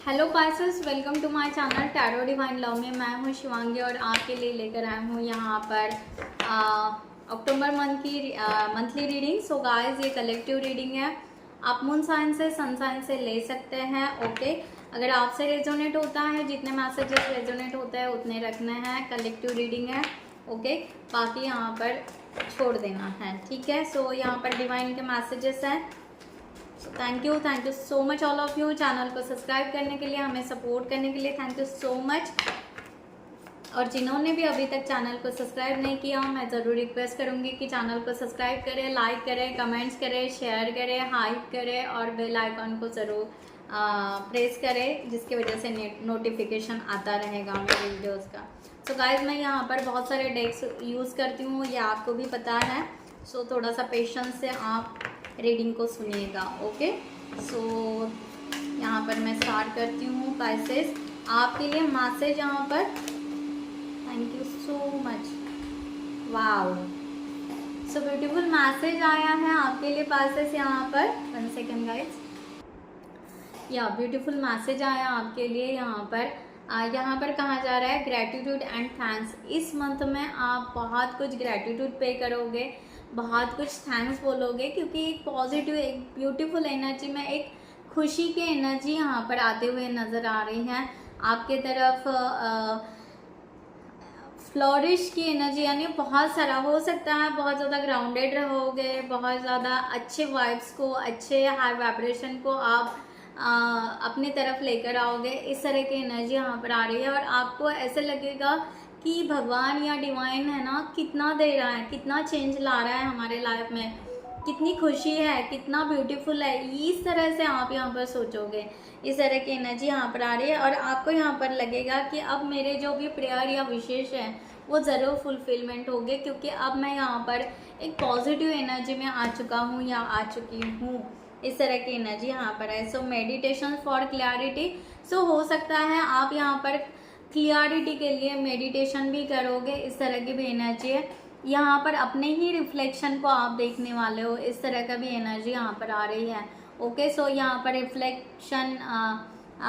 Hello Pisces, welcome to my channel tarot divine love में। मैं हूं शिवांगी और आपके लिए लेकर आई हूं यहाँ पर अक्टूबर मंथ की मंथली रीडिंग। सो गाइस, ये कलेक्टिव रीडिंग है। आप मून साइन से, सन साइन से ले सकते हैं। ओके, अगर आपसे रेजोनेट होता है, जितने मैसेजेस रेजोनेट होते हैं उतने रखने हैं। कलेक्टिव रीडिंग है। ओके, बाकी यहाँ पर छोड़ देना है। ठीक है। सो यहाँ पर डिवाइन के मैसेजेस हैं। Thank you so much all of you. Channel को सब्सक्राइब करने के लिए, हमें सपोर्ट करने के लिए थैंक यू सो मच। और जिन्होंने भी अभी तक चैनल को सब्सक्राइब नहीं किया, मैं ज़रूर रिक्वेस्ट करूंगी कि चैनल को सब्सक्राइब करें, लाइक करें, कमेंट्स करें, शेयर करें, हाइप करें और बेल आइकॉन को ज़रूर प्रेस करें, जिसकी वजह से नोटिफिकेशन आता रहेगा मेरे वीडियोज़ का। सो गाइज, मैं यहाँ पर बहुत सारे डेक्स यूज़ करती हूँ, ये आपको भी पता है। सो थोड़ा सा पेशेंस से आप रीडिंग को सुनिएगा। ओके, सो यहाँ पर मैं स्टार्ट करती हूँ। पाइसेस, आपके लिए मैसेज यहाँ पर। Thank you so much. Wow, so beautiful message आया है आपके लिए पाइसेस। यहाँ पर 1 सेकेंड गाइज, या ब्यूटीफुल मैसेज आया आपके लिए यहाँ पर कहा जा रहा है ग्रैटिट्यूड एंड थैंक्स। इस मंथ में आप बहुत कुछ ग्रैटिट्यूड पे करोगे, बहुत कुछ थैंक्स बोलोगे, क्योंकि एक पॉजिटिव, एक ब्यूटीफुल एनर्जी में एक खुशी की एनर्जी यहाँ पर आते हुए नज़र आ रही है आपके तरफ। फ्लोरिश की एनर्जी, यानी बहुत सारा हो सकता है, बहुत ज़्यादा ग्राउंडेड रहोगे, बहुत ज़्यादा अच्छे वाइब्स को, अच्छे हाई वाइब्रेशन को आप अपनी तरफ लेकर आओगे। इस तरह की एनर्जी यहाँ पर आ रही है और आपको ऐसे लगेगा कि भगवान या डिवाइन है ना, कितना दे रहा है, कितना चेंज ला रहा है हमारे लाइफ में, कितनी खुशी है, कितना ब्यूटीफुल है। इस तरह से आप यहाँ पर सोचोगे, इस तरह की एनर्जी यहाँ पर आ रही है और आपको यहाँ पर लगेगा कि अब मेरे जो भी प्रेयर या विशेष है वो ज़रूर फुलफिलमेंट होंगे, क्योंकि अब मैं यहाँ पर एक पॉजिटिव एनर्जी में आ चुका हूँ या आ चुकी हूँ। इस तरह की एनर्जी यहाँ पर है। So meditation for clarity. So हो सकता है आप यहाँ पर क्लियरिटी के लिए मेडिटेशन भी करोगे। इस तरह की भी एनर्जी है। यहाँ पर अपने ही रिफ्लेक्शन को आप देखने वाले हो, इस तरह का भी एनर्जी यहाँ पर आ रही है। ओके, सो यहाँ पर रिफ्लेक्शन,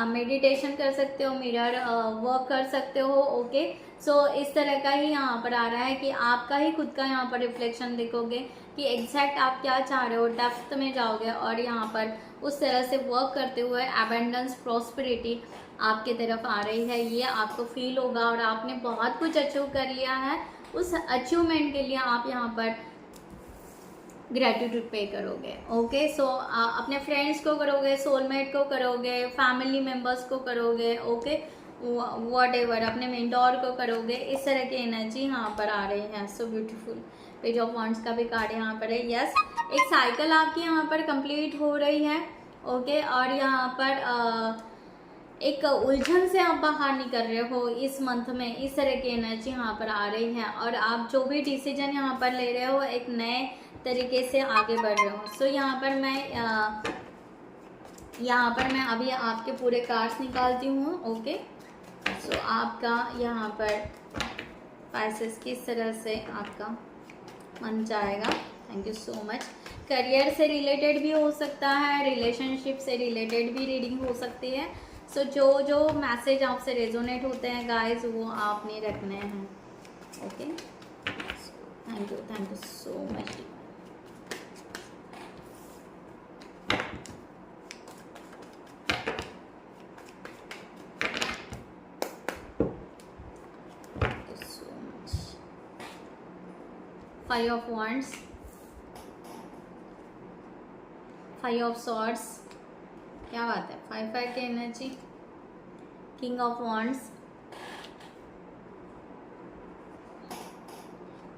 मेडिटेशन कर सकते हो, मिरर वर्क कर सकते हो। ओके, सो इस तरह का ही यहाँ पर आ रहा है कि आपका ही खुद का यहाँ पर रिफ्लेक्शन देखोगे कि एग्जैक्ट आप क्या चाह रहे हो, डेप्थ में जाओगे और यहाँ पर उस तरह से वर्क करते हुए एबेंडेंस, प्रॉस्पेरिटी आपके तरफ आ रही है। ये आपको फील होगा और आपने बहुत कुछ अचीव कर लिया है। उस अचीवमेंट के लिए आप यहाँ पर ग्रेटिट्यूड पे करोगे। ओके, सो अपने फ्रेंड्स को करोगे, सोलमेट को करोगे, फैमिली मेम्बर्स को करोगे। ओके, व्हाटएवर, अपने मेंटोर को करोगे। इस तरह की एनर्जी यहाँ पर आ रही है। So beautiful. Page of wands का भी कार्ड यहाँ पर है। यस, एक साइकिल आपकी यहाँ पर कंप्लीट हो रही है। ओके, और यहाँ पर एक उलझन से आप बाहर निकल रहे हो इस मंथ में। इस तरह की एनर्जी यहाँ पर आ रही है और आप जो भी डिसीजन यहाँ पर ले रहे हो, एक नए तरीके से आगे बढ़ रहे हो। सो यहाँ पर मैं अभी आपके पूरे कार्ड्स निकालती हूँ। ओके, सो आपका यहाँ पर पाइसेस किस तरह से आपका मन जाएगा। Thank you so much. Career से रिलेटेड भी हो सकता है, रिलेशनशिप से रिलेटेड भी रीडिंग हो सकती है। सो जो मैसेज आपसे रेजोनेट होते हैं गाइस, वो आपने रखने हैं। Okay, thank you so much. Five of Wands, Five of Swords, क्या बात है, 5 की energy, King of Wands,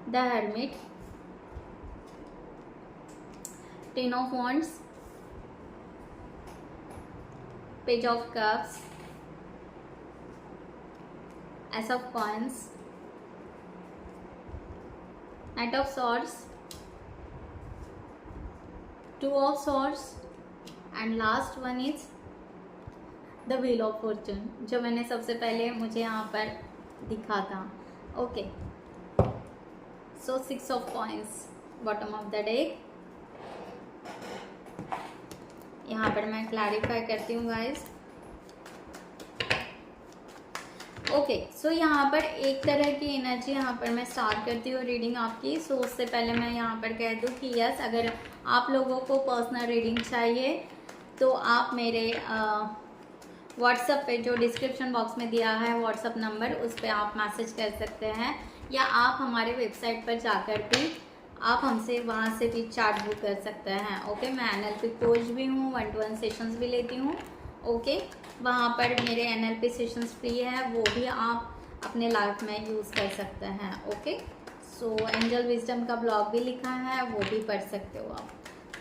The Hermit, 10 of Wands, Page of Cups, Ace of Coins, Knight of Swords, 2 of Swords and last one is The Wheel of Fortune, जो मैंने सबसे पहले मुझे यहाँ पर दिखा था। Okay, so 6 of Coins, bottom of the deck. यहाँ पर मैं क्लैरिफाई करती हूँ गाइस। ओके, सो यहाँ पर एक तरह की एनर्जी यहाँ पर मैं स्टार्ट करती हूँ रीडिंग आपकी। सो उससे पहले मैं यहाँ पर कह दूँ कि यस, अगर आप लोगों को पर्सनल रीडिंग चाहिए तो आप मेरे व्हाट्सएप पे जो डिस्क्रिप्शन बॉक्स में दिया है व्हाट्सएप नंबर, उस पर आप मैसेज कर सकते हैं, या आप हमारे वेबसाइट पर जाकर भी आप हमसे वहाँ से भी चार्ट बुक कर सकते हैं। ओके, मैं NLP कोच भी हूँ, 1-to-1 सेशंस भी लेती हूँ। ओके, वहाँ पर मेरे NLP सेशंस फ्री है, वो भी आप अपने लाइफ में यूज़ कर सकते हैं। ओके, सो एंजल विजडम का ब्लॉग भी लिखा है, वो भी पढ़ सकते हो आप।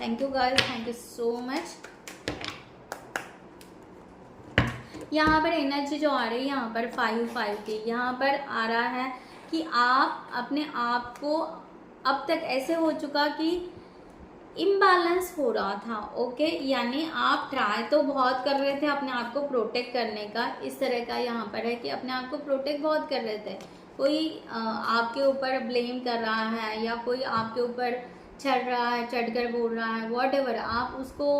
Thank you guys, thank you so much. यहाँ पर एनर्जी जो आ रही है यहाँ पर 5-5 की, यहाँ पर आ रहा है कि आप अपने आप को अब तक ऐसे हो चुका कि इम्बैलेंस हो रहा था। ओके, यानी आप ट्राई तो बहुत कर रहे थे अपने आप को प्रोटेक्ट करने का, इस तरह का यहाँ पर है कि अपने आप को प्रोटेक्ट बहुत कर रहे थे, कोई आपके ऊपर ब्लेम कर रहा है या कोई आपके ऊपर चढ़ रहा है, चढ़कर बोल रहा है, व्हाटएवर, आप उसको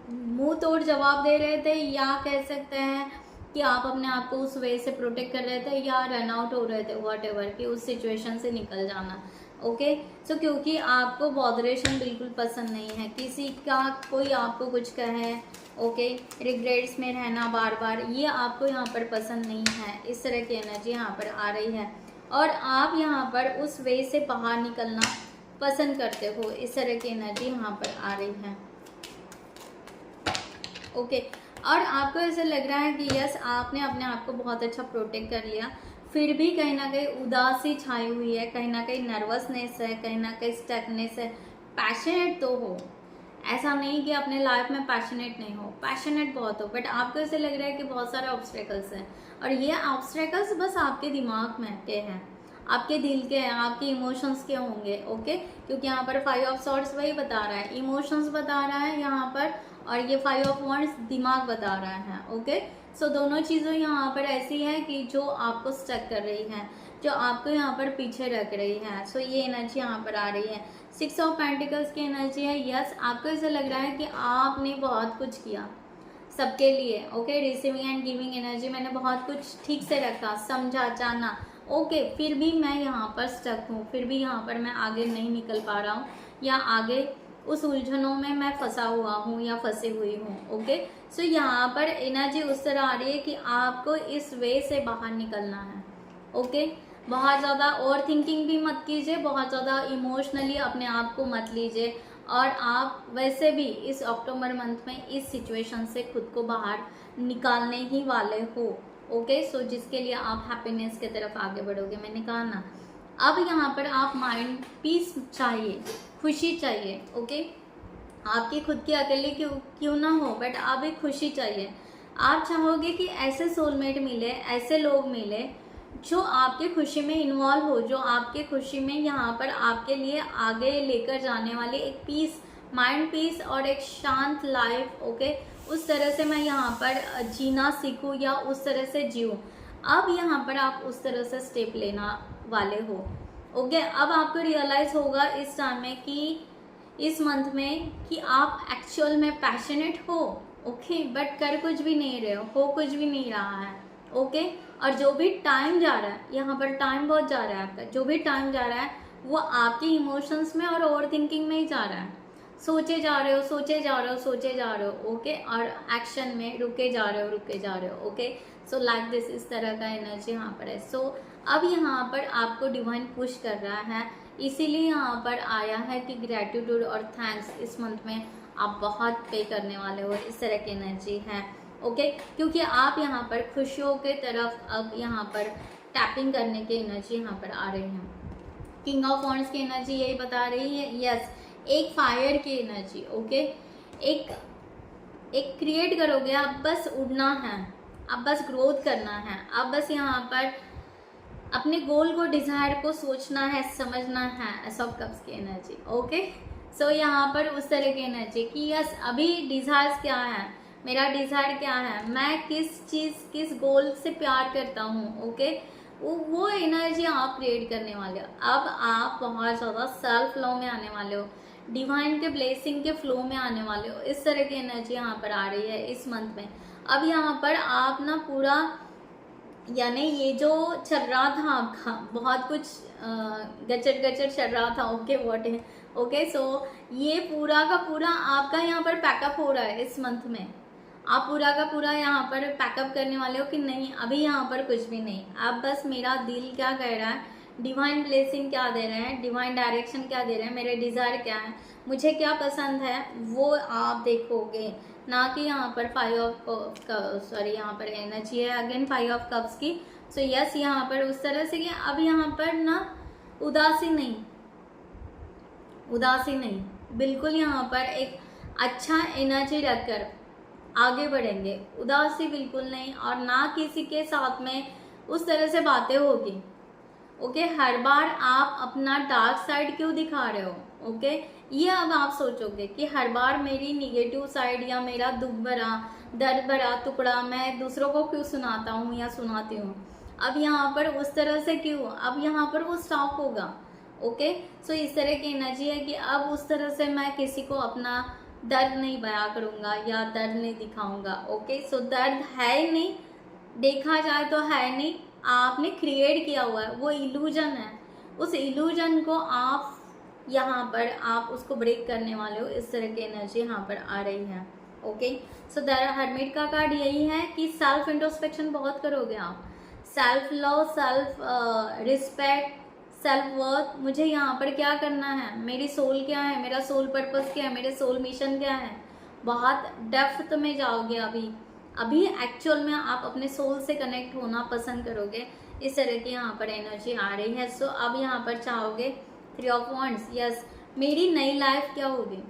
मुंह तोड़ जवाब दे रहे थे, या कह सकते हैं कि आप अपने आप को उस वे से प्रोटेक्ट कर रहे थे या रन आउट हो रहे थे, व्हाटएवर, कि उस सिचुएशन से निकल जाना। ओके, सो क्योंकि आपको बॉदरेशन बिल्कुल पसंद नहीं है, किसी का कोई आपको कुछ कहे, ओके, रिग्रेट्स में रहना बार बार, ये आपको यहाँ पर पसंद नहीं है। इस तरह की एनर्जी यहाँ पर आ रही है और आप यहाँ पर उस वे से बाहर निकलना पसंद करते हो, इस तरह की एनर्जी यहाँ पर आ रही है। ओके, और आपको ऐसा लग रहा है कि यस, आपने अपने आप को बहुत अच्छा प्रोटेक्ट कर लिया, फिर भी कहीं ना कहीं उदासी छाई हुई है, कहीं ना कहीं नर्वसनेस है, कहीं ना कहीं स्टकनेस है। पैशनेट तो हो, ऐसा नहीं कि अपने लाइफ में पैशनेट नहीं हो, पैशनेट बहुत हो, बट आपको ऐसे लग रहा है कि बहुत सारे ऑब्स्टेकल्स हैं, और ये ऑब्स्टेकल्स बस आपके दिमाग में के हैं, आपके दिल के हैं, आपके इमोशंस के होंगे। ओके, क्योंकि यहाँ पर 5 ऑफ सॉर्ड्स वही बता रहा है, इमोशंस बता रहा है यहाँ पर, और ये 5 ऑफ वॉन्ड्स दिमाग बता रहा है। ओके, सो दोनों चीज़ें यहाँ पर ऐसी है कि जो आपको स्टक कर रही हैं, जो आपको यहाँ पर पीछे रख रही है। सो ये एनर्जी यहाँ पर आ रही है। 6 ऑफ पेंटिकल्स की एनर्जी है। यस, आपको ऐसा लग रहा है कि आपने बहुत कुछ किया सबके लिए। Okay, receiving end giving energy, मैंने बहुत कुछ ठीक से रखा, समझा, जाना। ओके, फिर भी मैं यहाँ पर स्टक हूँ, फिर भी यहाँ पर मैं आगे नहीं निकल पा रहा हूँ, या आगे उस उलझनों में मैं फंसा हुआ हूँ या फंसी हुई हूँ। ओके, सो यहाँ पर एनर्जी उस तरह आ रही है कि आपको इस वे से बाहर निकलना है। ओके, बहुत ज़्यादा ओवर थिंकिंग भी मत कीजिए, बहुत ज़्यादा इमोशनली अपने आप को मत लीजिए, और आप वैसे भी इस अक्टूबर मंथ में इस सिचुएशन से खुद को बाहर निकालने ही वाले हो। ओके, सो जिसके लिए आप हैप्पीनेस की तरफ आगे बढ़ोगे, मैंने कहा ना। अब यहाँ पर आप माइंड पीस चाहिए, खुशी चाहिए। ओके, आपकी खुद की अकेले क्यों ना हो, बट आप एक खुशी चाहिए। आप चाहोगे कि ऐसे सोलमेट मिले, ऐसे लोग मिले जो आपकी खुशी में इन्वॉल्व हो, जो आपके खुशी में यहाँ पर आपके लिए आगे लेकर जाने वाले एक पीस, माइंड पीस और एक शांत लाइफ। ओके, उस तरह से मैं यहाँ पर जीना सीखूँ या उस तरह से जीऊँ। अब यहाँ पर आप उस तरह से स्टेप लेना वाले हो। ओके, अब आपको रियलाइज होगा इस टाइम में कि इस मंथ में कि आप एक्चुअल में पैशनेट हो। ओके, बट कर कुछ भी नहीं रहे हो कुछ भी नहीं रहा है। ओके, और जो भी टाइम जा रहा है, यहाँ पर टाइम बहुत जा रहा है आपका, जो भी टाइम जा रहा है वो आपके इमोशंस में और ओवर थिंकिंग में ही जा रहा है। सोचे जा रहे हो, सोचे जा रहे हो, सोचे जा रहे हो। ओके, और एक्शन में रुके जा रहे हो, रुके जा रहे हो। ओके, सो लाइक दिस, इस तरह का एनर्जी यहाँ पर है। सो अब यहाँ पर आपको डिवाइन पुश कर रहा है, इसीलिए यहाँ पर आया है कि ग्रैटिट्यूड और थैंक्स इस मंथ में आप बहुत पे करने वाले हो, इस तरह की एनर्जी है। ओके, क्योंकि आप यहाँ पर खुशियों के तरफ अब यहाँ पर टैपिंग करने की एनर्जी यहाँ पर आ रही है। किंग ऑफ वॉन्ड्स की एनर्जी यही बता रही है। यस, एक फायर की एनर्जी। ओके, एक क्रिएट करोगे, आप बस उड़ना है, आप बस ग्रोथ करना है, आप बस यहाँ पर अपने गोल को, डिजायर को सोचना है, समझना है। एस ऑफ कप्स की एनर्जी। ओके, सो यहाँ पर उस तरह की एनर्जी कि यस, अभी डिजायर्स क्या है, मेरा डिजायर क्या है, मैं किस चीज़, किस गोल से प्यार करता हूँ। ओके, वो एनर्जी आप क्रिएट करने वाले हो। अब आप बहुत ज़्यादा सेल्फ लव में आने वाले हो, डिवाइन के ब्लेसिंग के फ्लो में आने वाले हो। इस तरह की एनर्जी यहाँ पर आ रही है इस मंथ में। अब यहाँ पर आप ना पूरा यानी ये जो चल रहा था आपका बहुत कुछ गचर गचर चल रहा था, ओके व्हाट है, ओके सो ये पूरा का पूरा आपका यहाँ पर पैकअप हो रहा है इस मंथ में। आप पूरा का पूरा यहाँ पर पैकअप करने वाले हो कि नहीं अभी यहाँ पर कुछ भी नहीं, आप बस मेरा दिल क्या कह रहा है, डिवाइन ब्लेसिंग क्या दे रहे हैं, डिवाइन डायरेक्शन क्या दे रहे हैं, मेरे डिज़ायर क्या है, मुझे क्या पसंद है वो आप देखोगे, ना कि यहाँ पर फाइव ऑफ सॉरी यहाँ पर एनर्जी है अगेन 5 ऑफ कप्स की। सो यस यहाँ पर उस तरह से कि अब यहाँ पर ना उदासी नहीं, उदासी नहीं, बिल्कुल यहाँ पर एक अच्छा एनर्जी रखकर आगे बढ़ेंगे, उदासी बिल्कुल नहीं, और ना किसी के साथ में उस तरह से बातें होगी। ओके हर बार आप अपना डार्क साइड क्यों दिखा रहे हो, ओके ये अब आप सोचोगे कि हर बार मेरी निगेटिव साइड या मेरा दुख भरा दर्द भरा टुकड़ा मैं दूसरों को क्यों सुनाता हूँ या सुनाती हूँ, अब यहाँ पर उस तरह से क्यों, अब यहाँ पर वो स्टॉप होगा। ओके सो इस तरह की एनर्जी है कि अब उस तरह से मैं किसी को अपना दर्द नहीं बयां करूँगा या दर्द नहीं दिखाऊंगा। ओके सो दर्द है ही नहीं, देखा जाए तो है नहीं, आपने क्रिएट किया हुआ है, वो इल्यूजन है, उस इल्यूजन को आप यहाँ पर आप उसको ब्रेक करने वाले हो, इस तरह की एनर्जी यहाँ पर आ रही है। ओके सो द हर्मिट का कार्ड यही है कि सेल्फ इंट्रोस्पेक्शन बहुत करोगे आप, self love, self respect, self worth, मुझे यहाँ पर क्या करना है, मेरी सोल क्या है, मेरा सोल पर्पस क्या है, मेरे सोल मिशन क्या है, बहुत डेप्थ में जाओगे। अभी एक्चुअल में आप अपने सोल से कनेक्ट होना पसंद करोगे, इस तरह की यहाँ पर एनर्जी आ रही है। सो अब यहाँ पर चाहोगे 3 ऑफ वॉन्ड्स, यस मेरी नई लाइफ क्या होगी,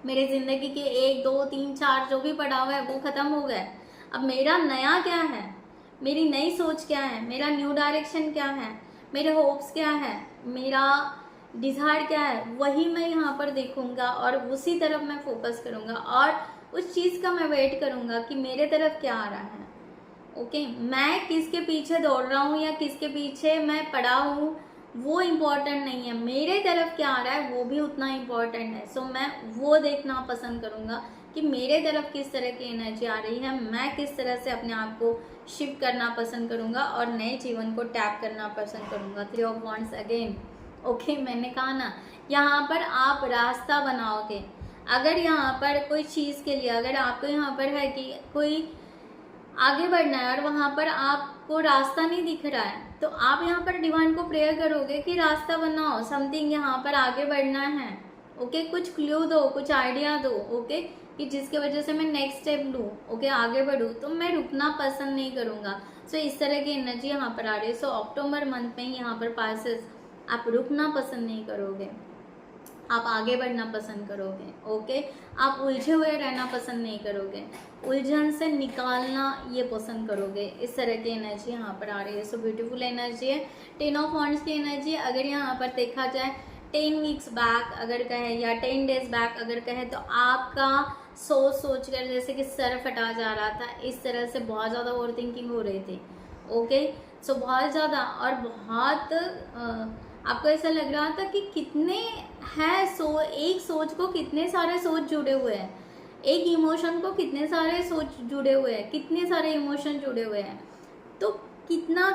मेरे जिंदगी के 1 2 3 4 जो भी पड़ा हुआ है वो खत्म हो गया, अब मेरा नया क्या है, मेरी नई सोच क्या है, मेरा न्यू डायरेक्शन क्या है, मेरे होप्स क्या है, मेरा डिज़ायर क्या है, वही मैं यहाँ पर देखूंगा और उसी तरफ मैं फोकस करूंगा और उस चीज़ का मैं वेट करूंगा कि मेरे तरफ क्या आ रहा है। ओके मैं किसके पीछे दौड़ रहा हूँ या किसके पीछे मैं पड़ा हूँ वो इम्पोर्टेंट नहीं है, मेरे तरफ क्या आ रहा है वो भी उतना इम्पोर्टेंट है। सो मैं वो देखना पसंद करूँगा कि मेरे तरफ किस तरह की एनर्जी आ रही है, मैं किस तरह से अपने आप को शिफ्ट करना पसंद करूँगा और नए जीवन को टैप करना पसंद करूँगा। 3 ऑफ वॉन्ड्स अगेन। ओके मैंने कहा ना यहाँ पर आप रास्ता बनाओगे, अगर यहाँ पर कोई चीज़ के लिए अगर आपको यहाँ पर है कि कोई आगे बढ़ना है और वहाँ पर आपको रास्ता नहीं दिख रहा है, तो आप यहाँ पर डिवाइन को प्रेयर करोगे कि रास्ता बनाओ, समथिंग यहाँ पर आगे बढ़ना है। ओके कुछ क्लू दो, कुछ आइडिया दो, ओके कि जिसके वजह से मैं नेक्स्ट स्टेप लूँ, ओके आगे बढ़ूँ, तो मैं रुकना पसंद नहीं करूँगा। सो इस तरह की एनर्जी यहाँ पर आ रही है। सो अक्टूबर मंथ में ही यहाँ पर पासेस आप रुकना पसंद नहीं करोगे, आप आगे बढ़ना पसंद करोगे। ओके आप उलझे हुए रहना पसंद नहीं करोगे, उलझन से निकालना ये पसंद करोगे, इस तरह की एनर्जी यहाँ पर आ रही है। सो ब्यूटीफुल एनर्जी है। 10 ऑफ वॉन्ड्स की एनर्जी अगर यहाँ पर देखा जाए 10 वीक्स बैक अगर कहे या 10 डेज बैक अगर कहे तो आपका सोच कर जैसे कि सर फटा जा रहा था, इस तरह से बहुत ज़्यादा ओवर थिंकिंग हो रही थी। ओके सो बहुत ज़्यादा और बहुत आपको ऐसा लग रहा था कि कितने हैं एक सोच को कितने सारे सोच जुड़े हुए हैं, एक इमोशन को कितने सारे सोच जुड़े हुए हैं, कितने सारे इमोशन जुड़े हुए हैं, तो कितना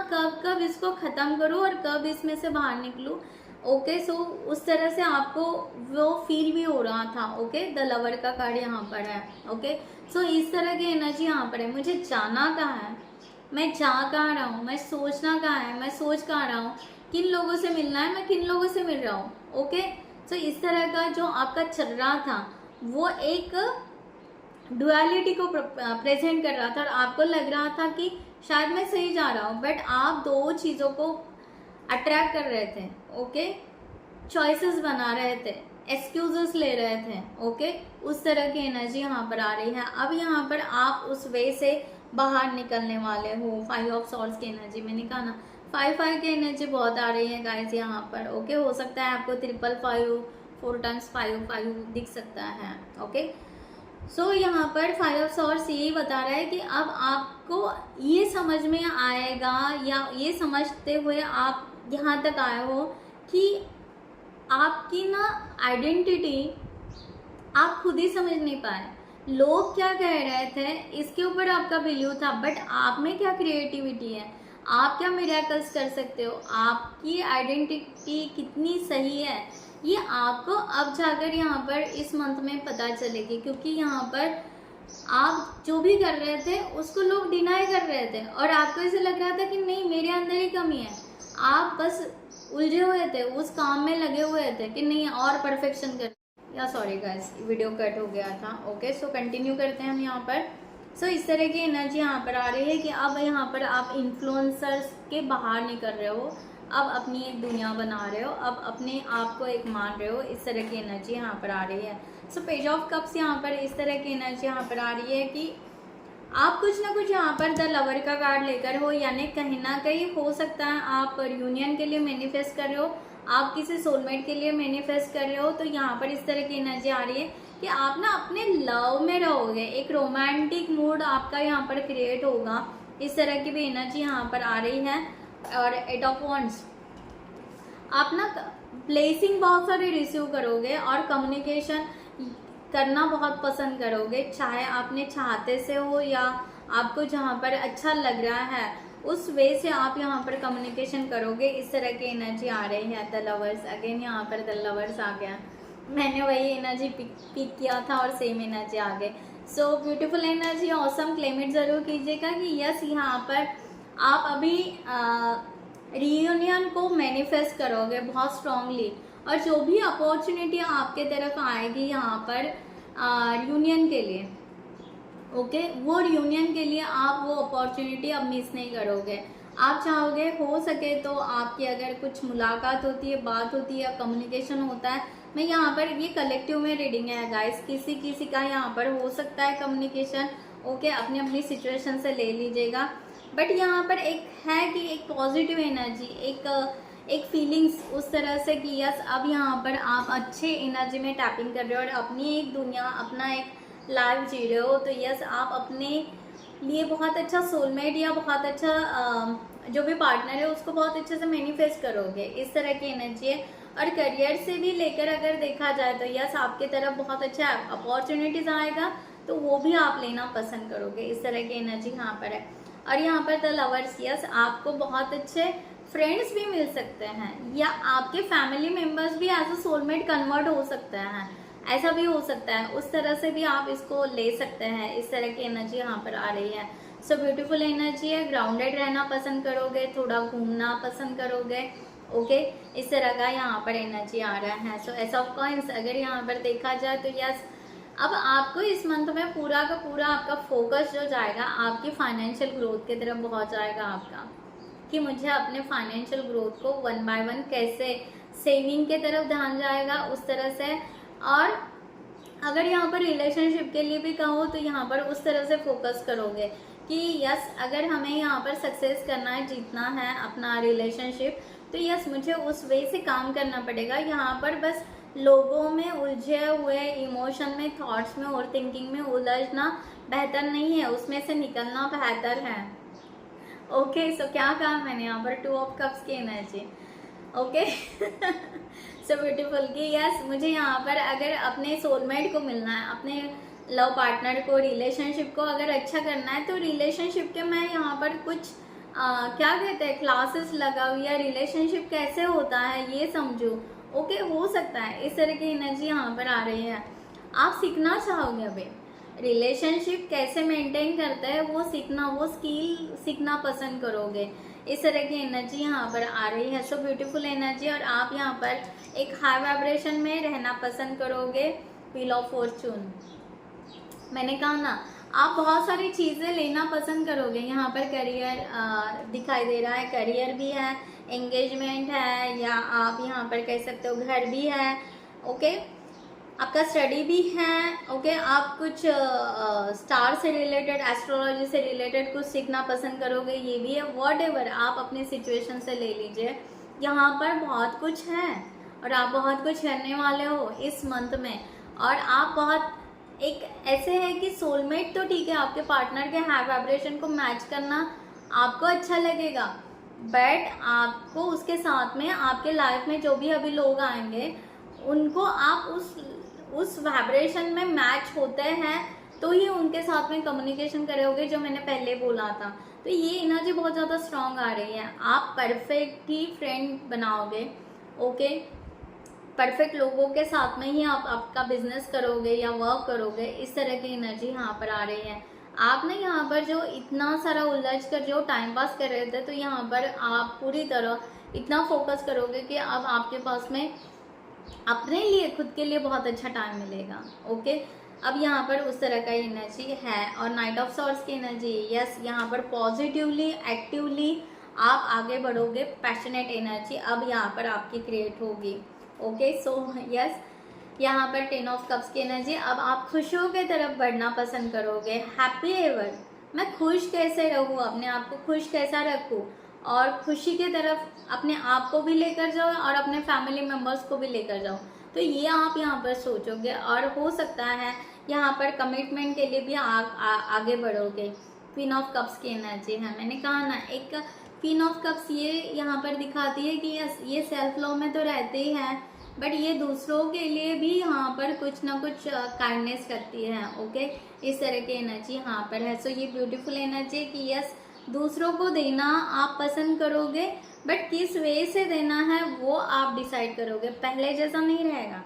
कब इसको ख़त्म करूँ और कब इसमें से बाहर निकलूँ। ओके सो उस तरह से आपको वो फील भी हो रहा था। ओके द लवर का कार्ड यहाँ पर है। ओके सो इस तरह की एनर्जी यहाँ पर है। मुझे जाना कहाँ है, मैं जा कहाँ रहा हूँ, मैं सोचना कहाँ है, मैं सोच कहाँ रहा हूँ, किन लोगों से मिलना है, मैं किन लोगों से मिल रहा हूँ। ओके सो इस तरह का जो आपका चल रहा था वो एक डुअलिटी को प्रेजेंट कर रहा था और आपको लग रहा था कि शायद मैं सही जा रहा हूँ, बट आप दो चीज़ों को अट्रैक्ट कर रहे थे। ओके चॉइसेस बना रहे थे, एक्सक्यूजेस ले रहे थे। ओके उस तरह की एनर्जी यहाँ पर आ रही है। अब यहाँ पर आप उस वे से बाहर निकलने वाले हो। 5 ऑफ सॉर्ड्स की एनर्जी मैंने कहा ना 5 की एनर्जी बहुत आ रही है गाइस यहाँ पर। ओके हो सकता है आपको 555 4 टाइम्स 5 दिख सकता है। ओके सो यहाँ पर 5 ऑफ सॉर्ड्स यही बता रहा है कि अब आपको ये समझ में आएगा या ये समझते हुए आप यहाँ तक आए हो कि आपकी ना आइडेंटिटी आप खुद ही समझ नहीं पाए, लोग क्या कह रहे थे इसके ऊपर आपका बिलीव था, बट आप में क्या क्रिएटिविटी है, आप क्या मिरेकल्स कर सकते हो, आपकी आइडेंटिटी कितनी सही है, ये आपको अब जाकर यहाँ पर इस मंथ में पता चलेगी। क्योंकि यहाँ पर आप जो भी कर रहे थे उसको लोग डिनाई कर रहे थे और आपको ऐसे लग रहा था कि नहीं मेरे अंदर ही कमी है। आप बस उलझे हुए थे, उस काम में लगे हुए थे कि नहीं और परफेक्शन कर, या सॉरी गाइस वीडियो कट हो गया था। ओके सो कंटिन्यू करते हैं हम यहाँ पर। सो इस तरह की एनर्जी यहाँ पर आ रही है कि अब यहाँ पर आप इन्फ्लुएंसर्स के बाहर निकल रहे हो, अब अपनी एक दुनिया बना रहे हो, अब अपने आप को एक मान रहे हो। इस तरह की एनर्जी यहाँ पर आ रही है। सो पेज ऑफ कप्स यहाँ पर इस तरह की एनर्जी यहाँ पर आ रही है कि आप कुछ ना कुछ यहाँ पर द लवर का कार्ड लेकर हो, यानी कहीं ना कहीं हो सकता है आप यूनियन के लिए मैनिफेस्ट कर रहे हो, आप किसी सोलमेट के लिए मैनिफेस्ट कर रहे हो। तो यहाँ पर इस तरह की एनर्जी आ रही है कि आप ना अपने लव में रहोगे, एक रोमांटिक मूड आपका यहाँ पर क्रिएट होगा। इस तरह की भी एनर्जी यहाँ पर आ रही है। और 8 ऑफ वॉन्ड्स, आप ना ब्लेसिंग बहुत सारे रिसीव करोगे और कम्युनिकेशन करना बहुत पसंद करोगे, चाहे आपने चाहते से हो या आपको जहाँ पर अच्छा लग रहा है उस वे से आप यहाँ पर कम्युनिकेशन करोगे। इस तरह की एनर्जी आ रही है। द लवर्स, अगेन यहाँ पर द लवर्स आ गया, मैंने वही एनर्जी पिक किया था और सेम एनर्जी आ गए। So beautiful energy, awesome. Claim it जरूर कीजिएगा कि यस यहाँ पर आप अभी रीयूनियन को मैनिफेस्ट करोगे बहुत स्ट्रांगली, और जो भी अपॉर्चुनिटी आपके तरफ आएगी यहाँ पर यूनियन के लिए, ओके वो यूनियन के लिए आप वो अपॉर्चुनिटी अब मिस नहीं करोगे। आप चाहोगे हो सके तो आपकी अगर कुछ मुलाकात होती है, बात होती है, कम्युनिकेशन होता है, मैं यहाँ पर ये कलेक्टिव में रीडिंग है गाइस, किसी किसी का यहाँ पर हो सकता है कम्युनिकेशन, ओके अपनी अपनी सिचुएशन से ले लीजिएगा। बट यहाँ पर एक है कि एक पॉजिटिव एनर्जी, एक फीलिंग्स उस तरह से कि यस अब यहाँ पर आप अच्छे एनर्जी में टैपिंग कर रहे हो और अपनी एक दुनिया, अपना एक लाइफ जी रहे हो। तो यस आप अपने लिए बहुत अच्छा सोलमेट या बहुत अच्छा जो भी पार्टनर है उसको बहुत अच्छे से मैनिफेस्ट करोगे। इस तरह की एनर्जी है। और करियर से भी लेकर अगर देखा जाए तो यस आपके तरफ बहुत अच्छा अपॉर्चुनिटीज आएगा, तो वो भी आप लेना पसंद करोगे। इस तरह की एनर्जी यहाँ पर है। और यहाँ पर द लवर्स, यस आपको बहुत अच्छे फ्रेंड्स भी मिल सकते हैं या आपके फैमिली मेंबर्स भी एज अ सोलमेट कन्वर्ट हो सकते हैं, ऐसा भी हो सकता है, उस तरह से भी आप इसको ले सकते हैं। इस तरह की एनर्जी यहाँ पर आ रही है। सो ब्यूटीफुल एनर्जी है। ग्राउंडेड रहना पसंद करोगे, थोड़ा घूमना पसंद करोगे, ओके इस तरह का यहाँ पर एनर्जी आ रहा है। सो एस ऑफ कॉइंस अगर यहाँ पर देखा जाए तो यस अब आपको इस मंथ में पूरा का पूरा आपका फोकस जो जाएगा आपकी फाइनेंशियल ग्रोथ की तरफ बहुत जाएगा आपका, कि मुझे अपने फाइनेंशियल ग्रोथ को 1 बाय 1 कैसे, सेविंग के तरफ ध्यान जाएगा उस तरह से। और अगर यहाँ पर रिलेशनशिप के लिए भी कहो तो यहाँ पर उस तरह से फोकस करोगे कि यस अगर हमें यहाँ पर सक्सेस करना है, जीतना है अपना रिलेशनशिप, तो यस मुझे उस वे से काम करना पड़ेगा। यहाँ पर बस लोगों में उलझे हुए, इमोशन में, थॉट्स में और थिंकिंग में उलझना बेहतर नहीं है, उसमें से निकलना बेहतर है। ओके सो क्या कहा मैंने यहाँ पर 2 ऑफ कप्स की एनर्जी, ओके सो ब्यूटीफुल कि यस मुझे यहाँ पर अगर अपने सोलमेट को मिलना है, अपने लव पार्टनर को, रिलेशनशिप को अगर अच्छा करना है, तो रिलेशनशिप के मैं यहाँ पर कुछ क्या कहते हैं क्लासेस लगाऊँ या रिलेशनशिप कैसे होता है ये समझूँ, ओके हो सकता है। इस तरह की एनर्जी यहाँ पर आ रही है। आप सीखना चाहोगे अभी रिलेशनशिप कैसे मेंटेन करते हैं वो सीखना, वो स्किल सीखना पसंद करोगे। इस तरह की एनर्जी यहाँ पर आ रही है। So beautiful energy. और आप यहाँ पर एक हाई वाइब्रेशन में रहना पसंद करोगे। व्हील ऑफ फॉर्चून, मैंने कहा ना आप बहुत सारी चीज़ें लेना पसंद करोगे। यहाँ पर करियर दिखाई दे रहा है, करियर भी है, एंगेजमेंट है, या आप यहाँ पर कह सकते हो घर भी है, ओके आपका स्टडी भी है, ओके आप कुछ स्टार से रिलेटेड, एस्ट्रोलॉजी से रिलेटेड कुछ सीखना पसंद करोगे, ये भी है। व्हाटएवर आप अपने सिचुएशन से ले लीजिए, यहाँ पर बहुत कुछ है और आप बहुत कुछ करने वाले हो इस मंथ में। और आप बहुत एक ऐसे है कि सोलमेट तो ठीक है, आपके पार्टनर के हाई वाइब्रेशन को मैच करना आपको अच्छा लगेगा, बट आपको उसके साथ में आपके लाइफ में जो भी अभी लोग आएंगे उनको आप उस वाइब्रेशन में मैच होते हैं तो ही उनके साथ में कम्युनिकेशन करोगे, जो मैंने पहले बोला था। तो ये एनर्जी बहुत ज़्यादा स्ट्रांग आ रही है। आप परफेक्ट ही फ्रेंड बनाओगे, ओके, परफेक्ट लोगों के साथ में ही आप आपका बिजनेस करोगे या वर्क करोगे। इस तरह की एनर्जी यहाँ पर आ रही है। आप ना यहाँ पर जो इतना सारा उलझ कर जो टाइम पास कर रहे थे, तो यहाँ पर आप पूरी तरह इतना फोकस करोगे कि अब आपके पास में अपने लिए, खुद के लिए बहुत अच्छा टाइम मिलेगा, ओके। अब यहाँ पर उस तरह का एनर्जी है। और नाइट ऑफ सॉर्ड्स की एनर्जी, यस, यहाँ पर पॉजिटिवली एक्टिवली आप आगे बढ़ोगे। पैशनेट एनर्जी अब यहाँ पर आपकी क्रिएट होगी, ओके। सो यस, यहाँ पर 10 ऑफ कप्स की एनर्जी, अब आप खुशियों की तरफ बढ़ना पसंद करोगे। हैप्पी एवर, मैं खुश कैसे रहूँ, अपने आप को खुश कैसा रखूँ, और खुशी की तरफ अपने आप को भी लेकर जाओ और अपने फैमिली मेम्बर्स को भी लेकर जाओ। तो ये आप यहाँ पर सोचोगे, और हो सकता है यहाँ पर कमिटमेंट के लिए भी आगे बढ़ोगे। क्वीन ऑफ कप्स की एनर्जी है। मैंने कहा ना, एक क्वीन ऑफ कप्स ये यहाँ पर दिखाती है कि यस, ये सेल्फ लव में तो रहते ही हैं, बट ये दूसरों के लिए भी यहाँ पर कुछ ना कुछ काइंडनेस करती है, ओके। इस तरह की एनर्जी यहाँ पर है। सो ये ब्यूटीफुल एनर्जी कि यस, दूसरों को देना आप पसंद करोगे, बट किस वे से देना है वो आप डिसाइड करोगे। पहले जैसा नहीं रहेगा।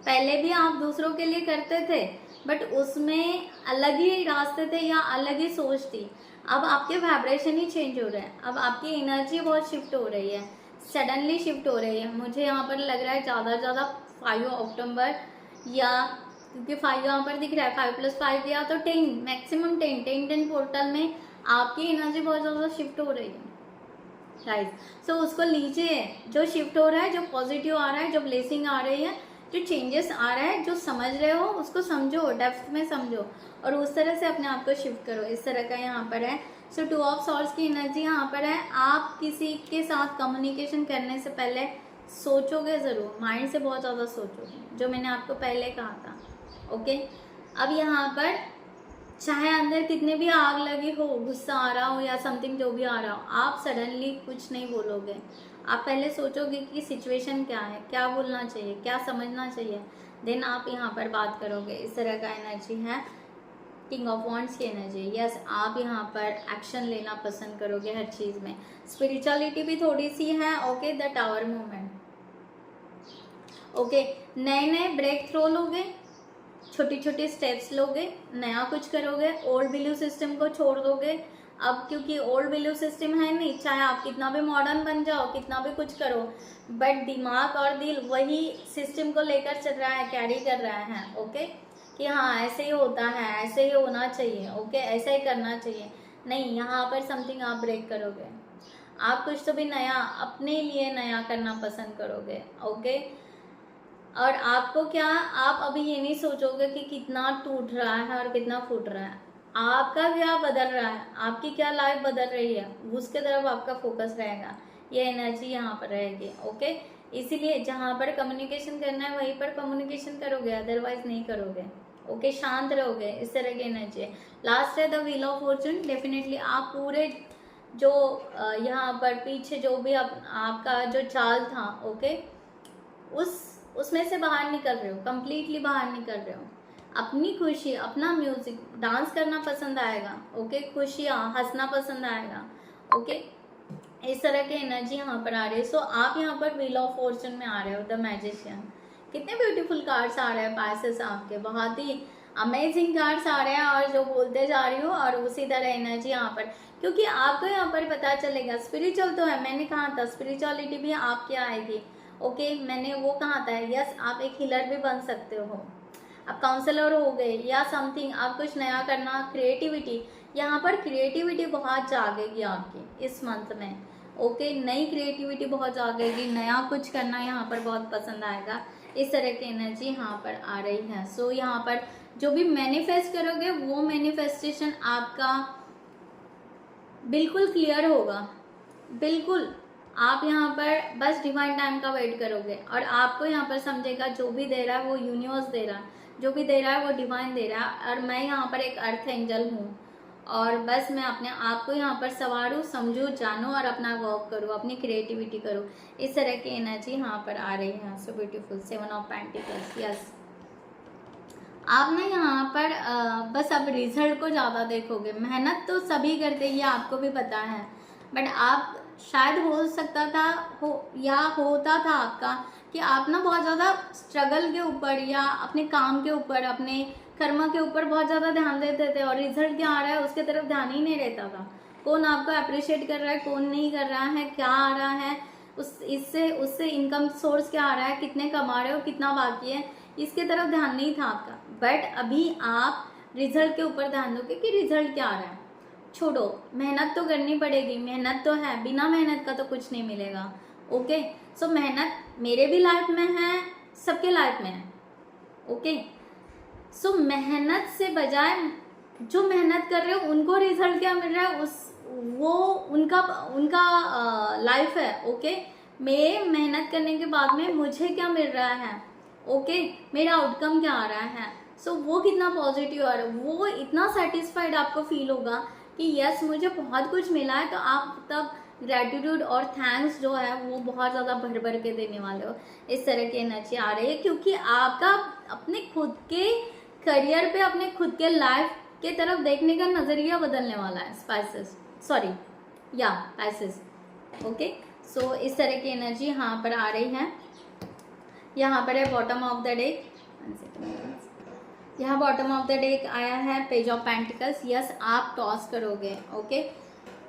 पहले भी आप दूसरों के लिए करते थे, बट उसमें अलग ही रास्ते थे या अलग ही सोच थी। अब आपके वाइब्रेशन ही चेंज हो रहे हैं। अब आपकी एनर्जी बहुत शिफ्ट हो रही है, सडनली शिफ्ट हो रही है। मुझे यहाँ पर लग रहा है ज़्यादा 5 अक्टूबर, या क्योंकि 5 यहाँ पर दिख रहा है, 5 + 5 या तो 10, मैक्सिमम 10 पोर्टल में आपकी एनर्जी बहुत ज़्यादा शिफ्ट हो रही है, राइट। सो उसको लीजिए, जो शिफ्ट हो रहा है, जो पॉजिटिव आ रहा है, जो ब्लेसिंग आ रही है, जो चेंजेस आ रहा है, जो समझ रहे हो उसको समझो, डेप्थ में समझो, और उस तरह से अपने आप को शिफ्ट करो। इस तरह का यहाँ पर है। सो 2 ऑफ सॉर्ड्स की एनर्जी यहाँ पर है। आप किसी के साथ कम्युनिकेशन करने से पहले सोचोगे ज़रूर, माइंड से बहुत ज़्यादा सोचोगे, जो मैंने आपको पहले कहा था, ओके। अब यहाँ पर चाहे अंदर कितने भी आग लगी हो, गुस्सा आ रहा हो या समथिंग जो भी आ रहा हो, आप सडनली कुछ नहीं बोलोगे। आप पहले सोचोगे कि सिचुएशन क्या है, क्या बोलना चाहिए, क्या समझना चाहिए, देन आप यहाँ पर बात करोगे। इस तरह का एनर्जी है। किंग ऑफ वॉन्ड्स की एनर्जी, यस, आप यहाँ पर एक्शन लेना पसंद करोगे हर चीज़ में। स्पिरिचुअलिटी भी थोड़ी सी है, okay. The tower movement, okay. नए ब्रेक थ्रो लोगे, छोटी छोटी स्टेप्स लोगे, नया कुछ करोगे, ओल्ड बिलीव सिस्टम को छोड़ दोगे। अब क्योंकि ओल्ड बिलीव सिस्टम है नहीं, चाहे आप कितना भी मॉडर्न बन जाओ, कितना भी कुछ करो, बट दिमाग और दिल वही सिस्टम को लेकर चल रहा है, कैरी कर रहा है, ओके। कि हाँ ऐसे ही होता है, ऐसे ही होना चाहिए, ओके, ऐसा ही करना चाहिए। नहीं, यहाँ पर समथिंग आप ब्रेक करोगे। आप कुछ तो भी नया, अपने लिए नया करना पसंद करोगे, ओके। और आपको क्या, आप अभी ये नहीं सोचोगे कि कितना टूट रहा है और कितना फूट रहा है। आपका क्या बदल रहा है, आपकी क्या लाइफ बदल रही है, उसके तरफ आपका फोकस रहेगा। ये एनर्जी यहाँ पर रहेगी, ओके। इसीलिए जहाँ पर कम्युनिकेशन करना है वहीं पर कम्युनिकेशन करोगे, अदरवाइज नहीं करोगे, ओके। शांत रहोगे। इस तरह की एनर्जी है। लास्ट है the wheel of Fortune. Definitely आप पूरे जो यहाँ पर पीछे जो भी आपका जो चाल था, ओके, उसमें से बाहर निकल रहे हो, कंप्लीटली बाहर निकल रहे हो। अपनी खुशी, अपना म्यूजिक, डांस करना पसंद आएगा, ओके, खुशियाँ, हंसना पसंद आएगा, ओके। इस तरह की एनर्जी यहाँ पर आ रही है। सो आप यहाँ पर व्हील ऑफ फॉर्चून में आ रहे हो, द मैजिशियन। कितने ब्यूटीफुल कार्ड्स आ रहे हैं पासेस आपके, बहुत ही अमेजिंग कार्ड्स आ रहे हैं, और जो बोलते जा रही हो, और उसी तरह एनर्जी यहाँ पर, क्योंकि आपको यहाँ पर पता चलेगा स्पिरिचुअल तो है, मैंने कहा था स्पिरिचुअलिटी भी आपकी आएगी, ओके। मैंने वो कहा था, यस, आप एक हीलर भी बन सकते हो, आप काउंसलर हो गए या समथिंग, आप कुछ नया करना, क्रिएटिविटी, यहाँ पर क्रिएटिविटी बहुत जागेगी आपकी इस मंथ में, ओके। नई क्रिएटिविटी बहुत जागेगी, नया कुछ करना यहाँ पर बहुत पसंद आएगा। इस तरह की एनर्जी यहाँ पर आ रही है। सो यहाँ पर जो भी मैनिफेस्ट करोगे वो मैनिफेस्टेशन आपका बिल्कुल क्लियर होगा, बिल्कुल। आप यहाँ पर बस डिवाइन टाइम का वेट करोगे, और आपको यहाँ पर समझेगा जो भी दे रहा है वो यूनिवर्स दे रहा है, जो भी दे रहा है वो डिवाइन दे रहा है, और मैं यहाँ पर एक अर्थ एंजल हूँ, और बस मैं अपने आप को यहाँ पर संवारूँ, समझूँ, जानूँ, और अपना वर्क करूँ, अपनी क्रिएटिविटी करूँ। इस तरह की एनर्जी यहाँ पर आ रही है। So beautiful. 7 of pentacles, yes, आप ना यहाँ पर बस अब रिजल्ट को ज़्यादा देखोगे। मेहनत तो सभी करते हैं, ये आपको भी पता है, बट आप शायद हो सकता था हो या होता था आपका कि आप ना बहुत ज़्यादा स्ट्रगल के ऊपर या अपने काम के ऊपर, अपने कर्म के ऊपर बहुत ज़्यादा ध्यान देते थे और रिजल्ट क्या आ रहा है उसके तरफ ध्यान ही नहीं रहता था। कौन आपको अप्रिशिएट कर रहा है, कौन नहीं कर रहा है, क्या आ रहा है, इससे उससे इनकम सोर्स क्या आ रहा है, कितने कमा रहे हो, कितना बाकी है, इसके तरफ ध्यान नहीं था आपका। बट अभी आप रिजल्ट के ऊपर ध्यान दोगे कि रिजल्ट क्या आ रहा है। छोड़ो, मेहनत तो करनी पड़ेगी, मेहनत तो है, बिना मेहनत का तो कुछ नहीं मिलेगा। ओके, सो मेहनत मेरे भी लाइफ में है, सबके लाइफ में है। ओके, सो मेहनत से बजाय जो मेहनत कर रहे हो उनको रिजल्ट क्या मिल रहा है, वो उनका उनका लाइफ है। ओके, मैं मेहनत करने के बाद में मुझे क्या मिल रहा है, ओके, मेरा आउटकम क्या आ रहा है, सो वो कितना पॉजिटिव आ रहा है, वो इतना सेटिस्फाइड आपको फील होगा कि यस मुझे बहुत कुछ मिला है। तो आप तब ग्रेटिट्यूड और थैंक्स जो है वो बहुत ज़्यादा भर भर के देने वाले हो। इस तरह की एनर्जी आ रही है क्योंकि आपका अपने खुद के करियर पे, अपने खुद के लाइफ के तरफ देखने का नज़रिया बदलने वाला है। पैसेस। ओके, सो इस तरह की एनर्जी यहाँ पर आ रही है। यहाँ पर है बॉटम ऑफ द डेक, यहाँ बॉटम ऑफ द डेक आया है पेज ऑफ पेंटिकल्स। यस, आप टॉस करोगे। ओके,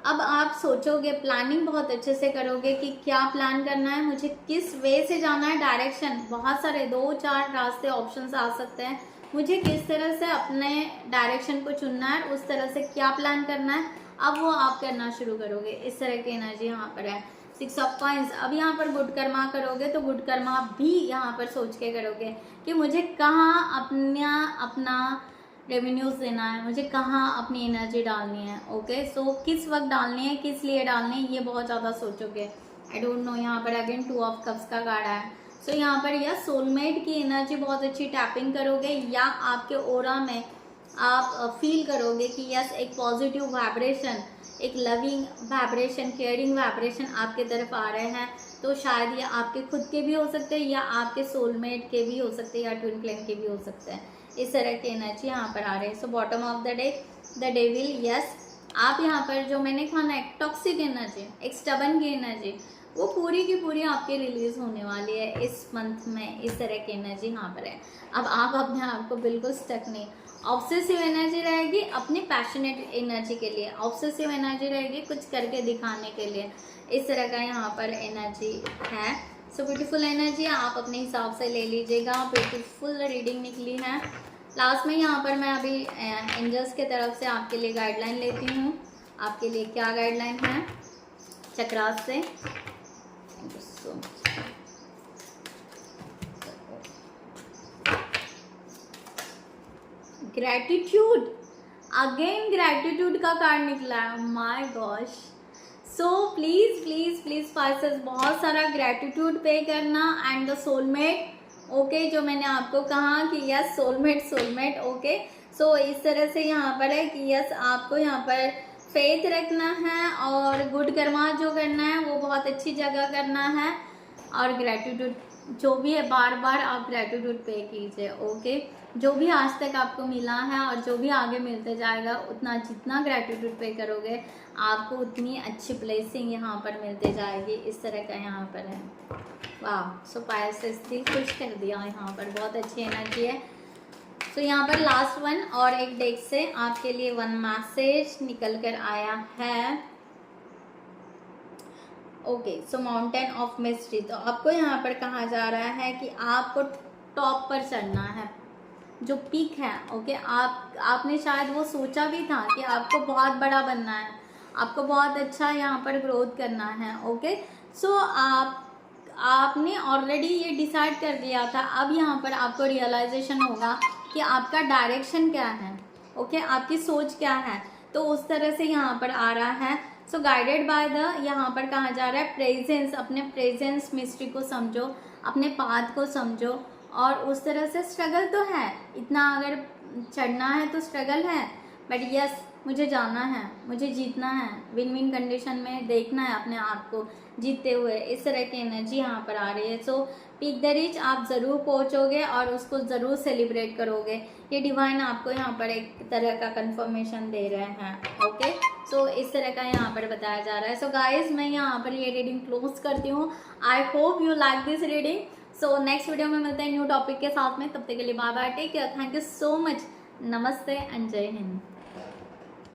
अब आप सोचोगे, प्लानिंग बहुत अच्छे से करोगे कि क्या प्लान करना है, मुझे किस वे से जाना है, डायरेक्शन बहुत सारे 2-4 रास्ते ऑप्शंस आ सकते हैं, मुझे किस तरह से अपने डायरेक्शन को चुनना है, उस तरह से क्या प्लान करना है, अब वो आप करना शुरू करोगे। इस तरह की एनर्जी यहाँ पर है। 6 ऑफ कॉइंस, अब यहाँ पर गुड कर्मा करोगे तो गुड कर्मा भी यहाँ पर सोच के करोगे कि मुझे कहाँ अपना रेवेन्यूज देना है, मुझे कहाँ अपनी एनर्जी डालनी है। ओके, सो किस वक्त डालनी है, किस लिए डालनी है, ये बहुत ज़्यादा सोचोगे। आई डोंट नो, यहाँ पर अगेन 2 ऑफ कप्स का कार्ड है। सो यहाँ पर या सोलमेट की एनर्जी बहुत अच्छी टैपिंग करोगे, या आपके ओरा में आप फील करोगे कि यस एक पॉजिटिव वाइब्रेशन, एक लविंग वाइब्रेशन, केयरिंग वाइब्रेशन आपके तरफ आ रहे हैं। तो शायद ये आपके खुद के भी हो सकते हैं, या आपके सोलमेट के भी हो सकते हैं, या ट्विन फ्लेम के भी हो सकते हैं। इस तरह की एनर्जी यहाँ पर आ रही है। So bottom of the deck the devil. Yes, आप यहाँ पर जो मैंने कहा ना, एक टॉक्सिक एनर्जी, एक स्टबन की एनर्जी, वो पूरी की पूरी आपकी रिलीज होने वाली है इस मंथ में। इस तरह की एनर्जी यहाँ पर है। अब आप अपने आप को बिल्कुल स्टक नहीं, ऑब्सेसिव एनर्जी रहेगी अपनी पैशनेट एनर्जी के लिए, ऑब्सेसिव एनर्जी रहेगी कुछ करके दिखाने के लिए। इस तरह का यहाँ पर एनर्जी है। सो ब्यूटीफुल एनर्जी आप अपने हिसाब से ले लीजिएगा। ब्यूटीफुल रीडिंग निकली है। लास्ट में यहाँ पर मैं अभी एंजल्स के तरफ से आपके लिए गाइडलाइन लेती हूँ। आपके लिए क्या गाइडलाइन है चक्रास से। Thank you so much. Gratitude, again gratitude का कार्ड निकला है। My gosh, so please please please passes बहुत सारा ग्रैटिट्यूड पे करना। एंड द सोलमेट, ओके, जो मैंने आपको कहा कि यस सोलमेट। ओके, सो इस तरह से यहाँ पर है कि यस आपको यहाँ पर फेथ रखना है और गुड कर्मा जो करना है वो बहुत अच्छी जगह करना है। और ग्रैटिट्यूड जो भी है, बार बार आप ग्रैटिट्यूड पे कीजिए। ओके, जो भी आज तक आपको मिला है और जो भी आगे मिलते जाएगा, उतना जितना ग्रैटिट्यूड पे करोगे आपको उतनी अच्छी ब्लेसिंग यहाँ पर मिलते जाएगी। इस तरह का यहाँ पर है। वाह, सो पायसेस दिल खुश कर दिया यहाँ पर, बहुत अच्छी एनर्जी है। सो यहाँ पर लास्ट वन और एक डेक से आपके लिए 1 मैसेज निकल कर आया है। Okay, so mountain of mystery, तो आपको यहाँ पर कहा जा रहा है कि आपको टॉप पर चढ़ना है, जो पीक है। ओके, आपने शायद वो सोचा भी था कि आपको बहुत बड़ा बनना है, आपको बहुत अच्छा यहाँ पर ग्रोथ करना है। ओके, सो आपने ऑलरेडी ये डिसाइड कर दिया था। अब यहाँ पर आपको रियलाइजेशन होगा कि आपका डायरेक्शन क्या है। ओके, आपकी सोच क्या है, तो उस तरह से यहाँ पर आ रहा है। सो गाइडेड बाय द, यहाँ पर कहा जा रहा है प्रेजेंस, अपने प्रेजेंस मिस्ट्री को समझो, अपने पाथ को समझो। और उस तरह से स्ट्रगल तो है, इतना अगर चढ़ना है तो स्ट्रगल है, बट यस मुझे जाना है, मुझे जीतना है, विन विन कंडीशन में देखना है अपने आप को जीतते हुए, इस तरह की एनर्जी यहाँ पर आ रही है। सो पीक द रिच आप ज़रूर पहुँचोगे और उसको ज़रूर सेलिब्रेट करोगे। ये डिवाइन आपको यहाँ पर एक तरह का कंफर्मेशन दे रहे हैं। ओके, सो इस तरह का यहाँ पर बताया जा रहा है। सो गाइज मैं यहाँ पर ये रीडिंग क्लोज करती हूँ। I hope you like this reading. So next video में मिलते हैं न्यू टॉपिक के साथ में। तब तक के लिए bye bye, take care, thank you so much, नमस्ते एंड जय हिंद।